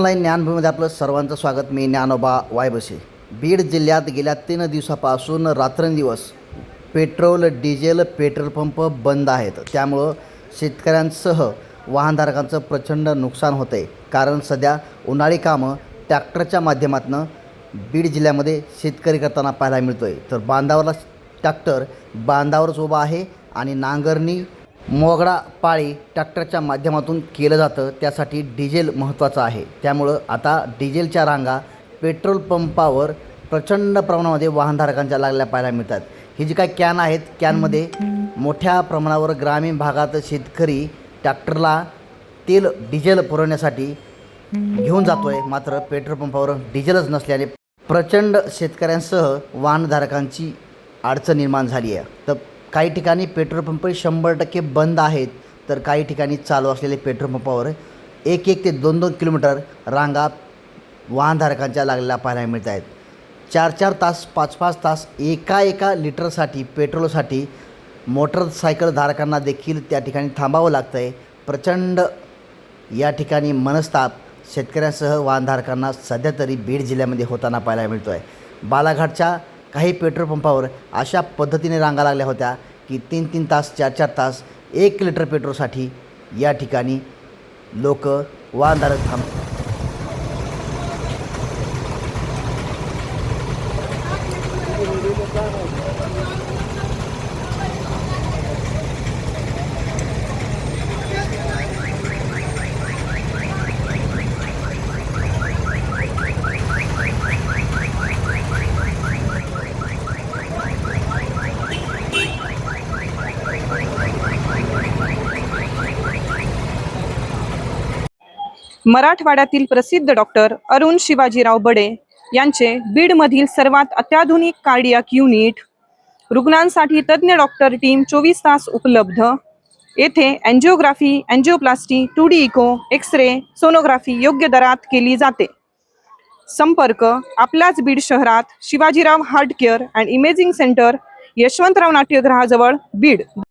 Online ज्ञानभूमीमध्ये आपलं सर्वांचं स्वागत. मी ज्ञानोबा वायबसे. बीड जिल्ह्यात गेल्या 3 दिवसापासून रात्रंदिवस पेट्रोल पेट्रोल पंप बंद आहेत. त्यामुळं शेतकऱ्यांसह वाहनधारकांचं प्रचंड नुकसान होतं आहे. कारण सध्या उन्हाळी कामं ट्रॅक्टरच्या माध्यमातून बीड जिल्ह्यामध्ये शेतकरी करताना पाहायला मिळतो आहे. तर बांधावरला ट्रॅक्टर बांधावरच उभा आहे आणि नांगरणी मोगडा पाळी ट्रॅक्टरच्या माध्यमातून केलं जातं. त्यासाठी डिझेल महत्त्वाचं आहे. त्यामुळं आता डिझेलच्या रांगा पेट्रोल पंपावर प्रचंड प्रमाणामध्ये वाहनधारकांच्या लागल्या पाहायला मिळतात. ही जी काही कॅन आहेत, कॅनमध्ये मोठ्या प्रमाणावर ग्रामीण भागात शेतकरी ट्रॅक्टरला डिझेल पुरवण्यासाठी घेऊन जातो आहे. मात्र पेट्रोल पंपावर डिझेलच नसल्याने प्रचंड शेतकऱ्यांसह वाहनधारकांची अडचण निर्माण झाली आहे. तर काही ठिकाणी पेट्रोल पंप 100% बंद आहेत, तर काही ठिकाणी चालू असलेले पेट्रोल पंपावर 1 ते 2 किलोमीटर रांगा वाहनधारकांच्या लागलेल्या पाहायला मिळत आहेत. 4 तास 5 तास एका लिटरसाठी पेट्रोलसाठी मोटरसायकल धारकांना देखील त्या ठिकाणी थांबावं लागतं आहे. प्रचंड या ठिकाणी मनस्ताप शेतकऱ्यांसह वाहनधारकांना सध्या तरी बीड जिल्ह्यामध्ये होताना पाहायला मिळतो आहे. बालाघाटच्या काही पेट्रोल पंपावर अशा पद्धतीने रांगा लागल्या होत्या की 3 तास 4 तास 1 लिटर पेट्रोलसाठी या ठिकाणी लोक वाहनधारक थांबतात. मराठवाड्यातील प्रसिद्ध डॉक्टर अरुण शिवाजीराव बडे यांचे बीडमधील सर्वात अत्याधुनिक कार्डियाक युनिट, रुग्णांसाठी तज्ज्ञ डॉक्टर टीम 24 तास उपलब्ध. येथे angiography, angioplasty, 2D echo, X-ray, sonography योग्य दरात केली जाते. संपर्क आपल्याच बीड शहरात Shivajirao heart care and imaging centre, यशवंतराव नाट्यगृहाजवळ, बीड.